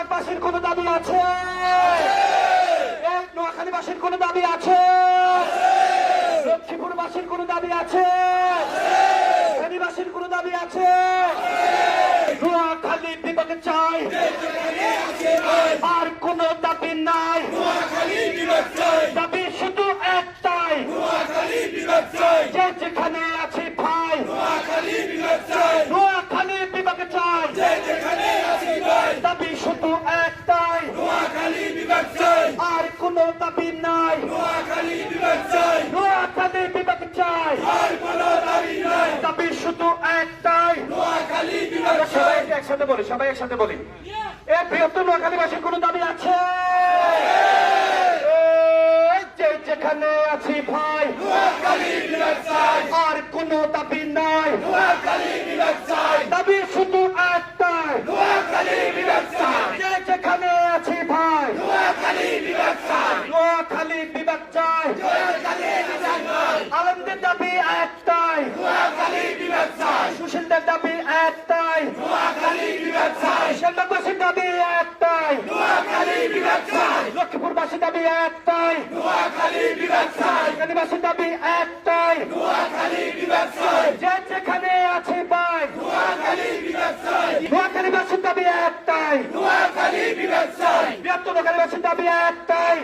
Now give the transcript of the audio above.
নোয়াখালীবাসীর কোনো দাবি আছে? নোয়াখালীবাসীর কোনো দাবি আছে? লক্ষ্মীপুরবাসীর কোনো দাবি আছে? ফেনীবাসীর কোনো দাবি আছে? নোয়াখালী বিভাগ চাই, আর কোনো দাবি নাই। দাবি শুধু একটাই, যে যেখানে আছে ভাই নোয়াখালী বিভাগ চাই। দাবি শুধু একটাই, আর কোনো দাবি নাই। নোয়াখালী বিভাগ চাই, দাবি শুধু একটাই। সবাই একসাথে বলি, সবাই একসাথে বলি। এ বৃহত্তর নোয়াখালীবাসীর কোনো দাবি আছে? যে যেখানে আছি ভাই আর কোনো দাবি নাই। দাবি শুধু একটাই, যে যেখানে আছি ভাই নোয়াখালী বিভাগ চাই। আলমদের দাবি একটাই, সুশীলদের দাবি একটাই, সেনবাগবাসীর দাবি একটাই, লক্ষ্মীপুরবাসীর দাবি একটাই, ফেনীবাসীর দাবি একটাই। যে যেখানে আছে ভাই নোয়াখালীবাসীর দাবি একটাই, বৃহত্তর নোয়াখালীবাসীর দাবি একটাই।